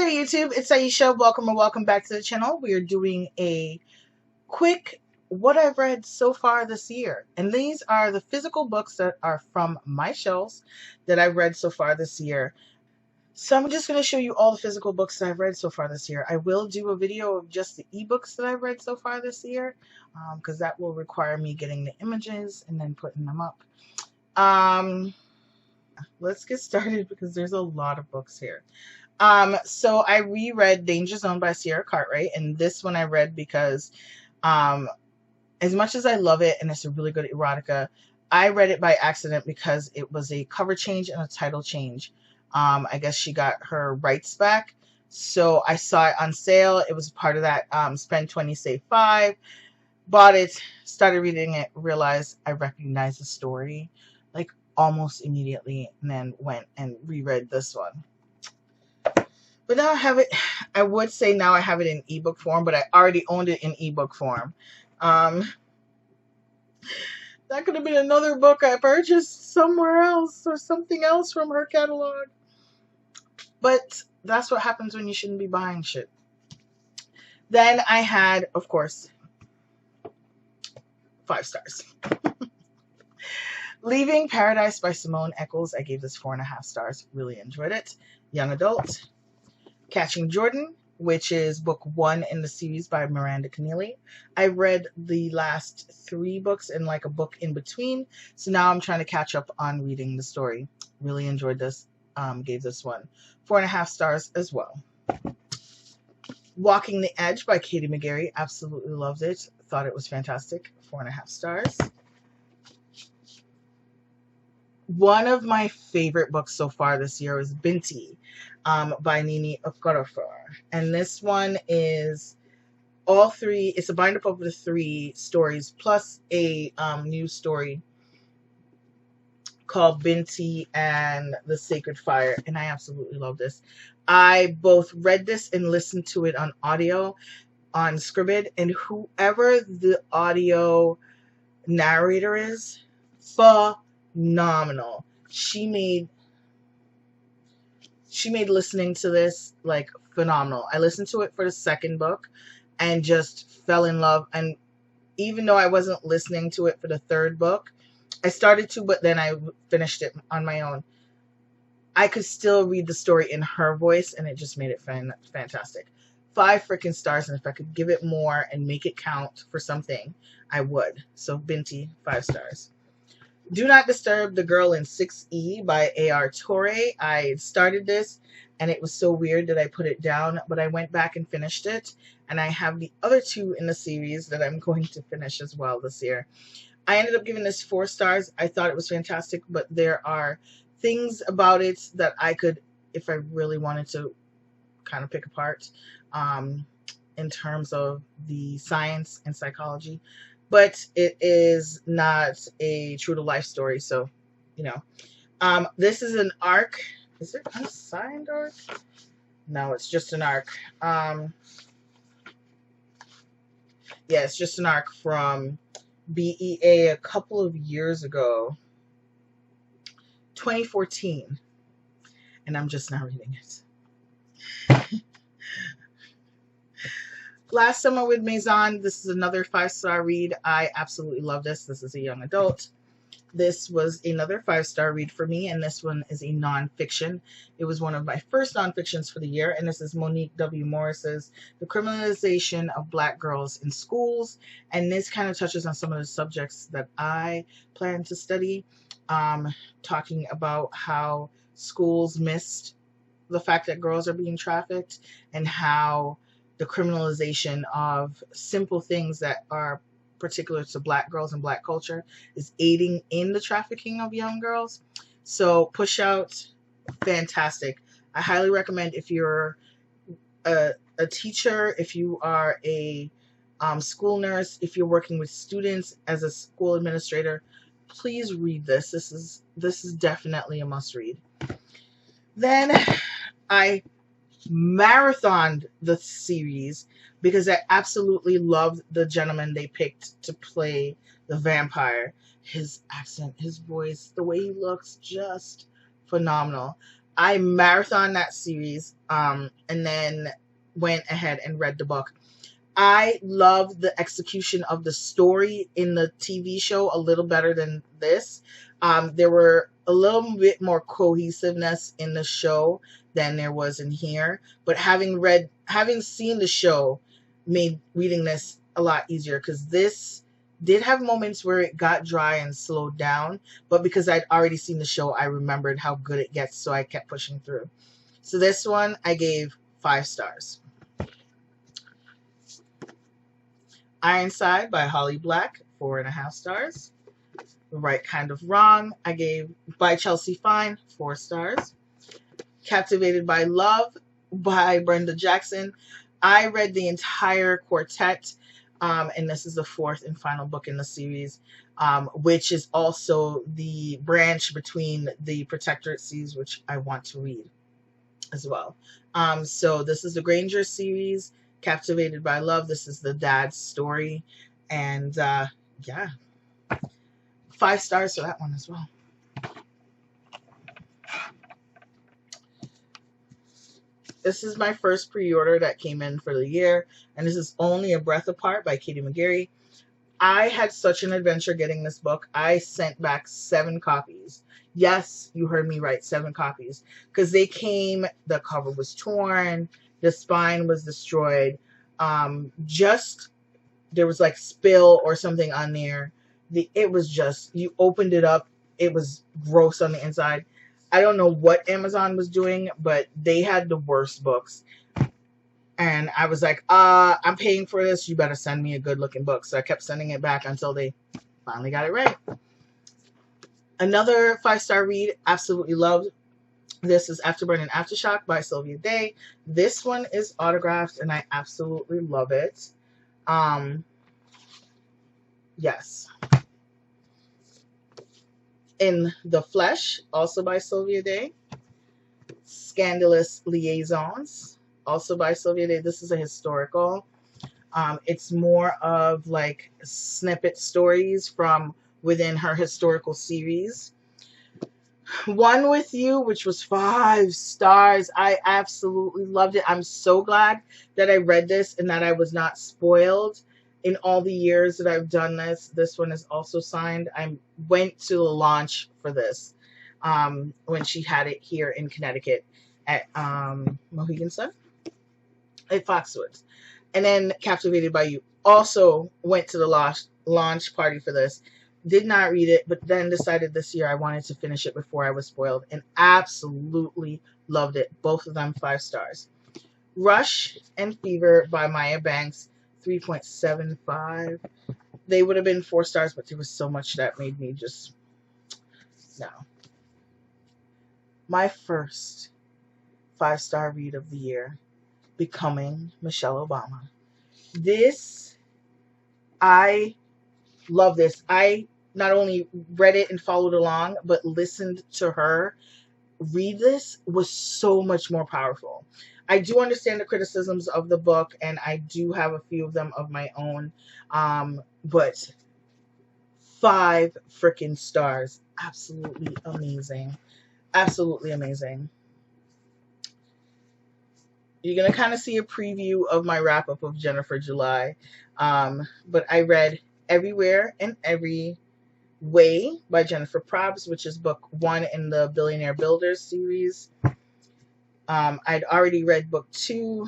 there, YouTube. It's Aisha. Welcome or welcome back to the channel. We are doing a quick what I've read so far this year. And these are the physical books that are from my shelves that I've read so far this year. So I'm just going to show you all the physical books that I've read so far this year. I will do a video of just the ebooks that I've read so far this year, because that will require me getting the images and then putting them up. Let's get started because there's a lot of books here. So I reread Danger Zone by Sierra Cartwright, and this one I read because as much as I love it and it's a really good erotica, I read it by accident because it was a cover change and a title change. I guess she got her rights back, so I saw it on sale. It was part of that spend 20 save 5. Bought it, started reading it, realized I recognized the story like almost immediately, and then went and reread this one. But now I have it, I would say now I have it in ebook form, but I already owned it in ebook form. That could have been another book I purchased somewhere else or something else from her catalog. But that's what happens when you shouldn't be buying shit. Then I had, of course, 5 stars. Leaving Paradise by Simone Eccles. I gave this 4.5 stars. Really enjoyed it. Young adult. Catching Jordan, which is book 1 in the series by Miranda Keneally. I read the last 3 books and like a book in between, so now I'm trying to catch up on reading the story. Really enjoyed this. Gave this one 4.5 stars as well. Walking the Edge by Katie McGarry. Absolutely loved it. Thought it was fantastic. 4.5 stars. One of my favorite books so far this year is Binti by Nini Okorafor. And this one is all 3, it's a bind up of the 3 stories plus a new story called Binti and the Sacred Fire. And I absolutely love this. I both read this and listened to it on audio on Scribd, and whoever the audio narrator is, phenomenal. She made listening to this like phenomenal. I listened to it for the 2nd book and just fell in love. And even though I wasn't listening to it for the 3rd book, I started to, but then I finished it on my own. I could still read the story in her voice, and it just made it fantastic. 5 freaking stars, and if I could give it more and make it count for something, I would. So Binti, 5 stars. Do Not Disturb the Girl in 6E by A.R. Torre. I started this, and it was so weird that I put it down, but I went back and finished it, and I have the other 2 in the series that I'm going to finish as well this year. I ended up giving this 4 stars. I thought it was fantastic, but there are things about it that I could, if I really wanted to, kind of pick apart in terms of the science and psychology. But it is not a true-to-life story, so, you know. This is an arc. Is it a signed arc? No, it's just an arc. Yeah, it's just an arc from BEA a couple of years ago, 2014, and I'm just now reading it. Last Summer with Maison. This is another 5-star read. I absolutely love this. This is a young adult. This was another 5-star read for me, and this one is a nonfiction. It was one of my first nonfictions for the year, and this is Monique W. Morris's The Criminalization of Black Girls in Schools, and this kind of touches on some of the subjects that I plan to study, talking about how schools missed the fact that girls are being trafficked, and how the criminalization of simple things that are particular to Black girls and Black culture is aiding in the trafficking of young girls. So Push Out, fantastic. I highly recommend if you're a teacher, if you are a school nurse, if you're working with students as a school administrator, please read this. This is definitely a must read. Then I marathoned the series because I absolutely loved the gentleman they picked to play the vampire. His accent, his voice, the way he looks, just phenomenal. I marathoned that series, and then went ahead and read the book. I love the execution of the story in the TV show a little better than this. There were a little bit more cohesiveness in the show than there was in here, but having seen the show made reading this a lot easier, because this did have moments where it got dry and slowed down, but because I'd already seen the show, I remembered how good it gets, so I kept pushing through. So this one I gave 5 stars. Ironside by Holly Black, 4.5 stars. The Right Kind of Wrong, I gave by Chelsea Fine, 4 stars. Captivated by Love by Brenda Jackson. I read the entire quartet, and this is the 4th and final book in the series, which is also the branch between the Protectorate series, which I want to read as well. So this is the Granger series, Captivated by Love. This is the dad's story, and yeah, 5 stars for that one as well. This is my first pre-order that came in for the year, and this is Only a Breath Apart by Katie McGarry. I had such an adventure getting this book. I sent back 7 copies. Yes, you heard me right, 7 copies. Because they came, the cover was torn, the spine was destroyed. There was like spill or something on there. It was just, you opened it up, it was gross on the inside. I don't know what Amazon was doing, but they had the worst books. And I was like, I'm paying for this. You better send me a good looking book. So I kept sending it back until they finally got it right. Another 5-star read, absolutely loved. This is Afterburn and Aftershock by Sylvia Day. This one is autographed and I absolutely love it. Yes. In the Flesh, also by Sylvia Day. Scandalous Liaisons, also by Sylvia Day. This is a historical. It's more of like snippet stories from within her historical series. One With You, which was 5 stars. I absolutely loved it. I'm so glad that I read this and that I was not spoiled. In all the years that I've done this, this one is also signed. I went to the launch for this when she had it here in Connecticut at Mohegan Sun, at Foxwoods. And then Captivated by You, also went to the launch party for this. Did not read it, but then decided this year I wanted to finish it before I was spoiled, and absolutely loved it. Both of them 5 stars. Rush and Fever by Maya Banks, 3.75. They would have been 4 stars, but there was so much that made me just, no. My first 5-star read of the year, Becoming Michelle Obama. This, I love this. I not only read it and followed along, but listened to her read this was so much more powerful. I do understand the criticisms of the book, and I do have a few of them of my own, but 5 freaking stars. Absolutely amazing. Absolutely amazing. You're going to kind of see a preview of my wrap-up of Jennifer July, but I read Everywhere and Every Way by Jennifer Probst, which is book 1 in the Billionaire Builders series. I'd already read book 2,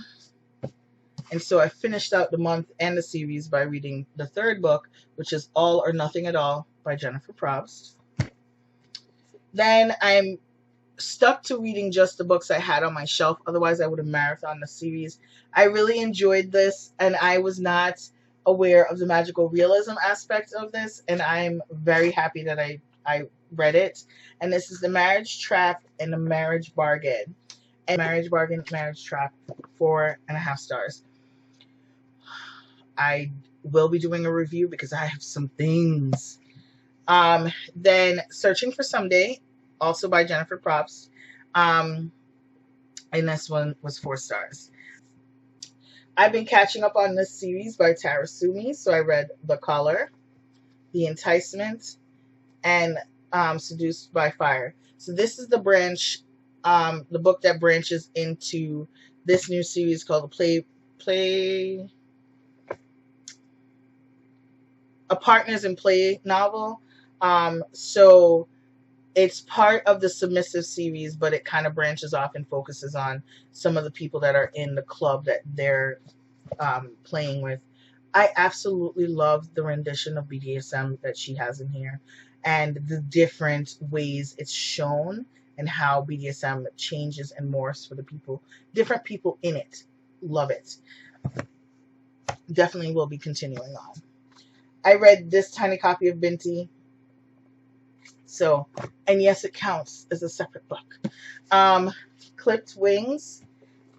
and so I finished out the month and the series by reading the 3rd book, which is All or Nothing at All by Jennifer Probst. Then I'm stuck to reading just the books I had on my shelf, otherwise I would have marathoned the series. I really enjoyed this, and I was not aware of the magical realism aspect of this, and I'm very happy that I read it. And this is The Marriage Trap and The Marriage Bargain. And Marriage Bargain, Marriage Trap, 4.5 stars. I will be doing a review because I have some things. Then Searching for Someday, also by Jennifer Probst. And this one was 4 stars. I've been catching up on this series by Tara Sumi, so I read The Caller, The Enticement, and Seduced by Fire. So this is the branch the book that branches into this new series called A Partners in Play novel. So it's part of the Submissive series, but it kind of branches off and focuses on some of the people that are in the club that they're playing with. I absolutely love the rendition of BDSM that she has in here and the different ways it's shown and how BDSM changes and morphs for the people, different people in it. Love it. Definitely will be continuing on. I read this tiny copy of Binti. So, and yes, it counts as a separate book. Clipped Wings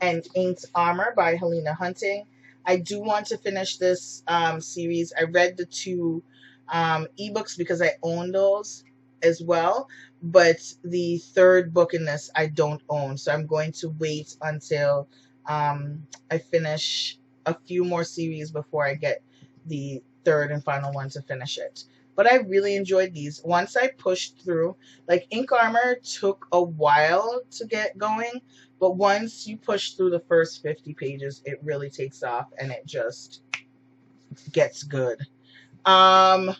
and Inked Armor by Helena Hunting. I do want to finish this series. I read the two ebooks because I own those as well, but the third book in this I don't own, so I'm going to wait until I finish a few more series before I get the third and final one to finish it. But I really enjoyed these. Once I pushed through, like Ink Armor took a while to get going, but once you push through the first 50 pages, it really takes off and it just gets good. I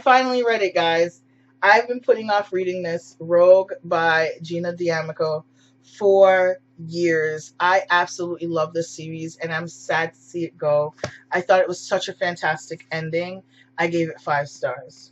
finally read it, guys. I've been putting off reading this, Rogue by Gina D'Amico, for years. I absolutely love this series, and I'm sad to see it go. I thought it was such a fantastic ending. I gave it 5 stars.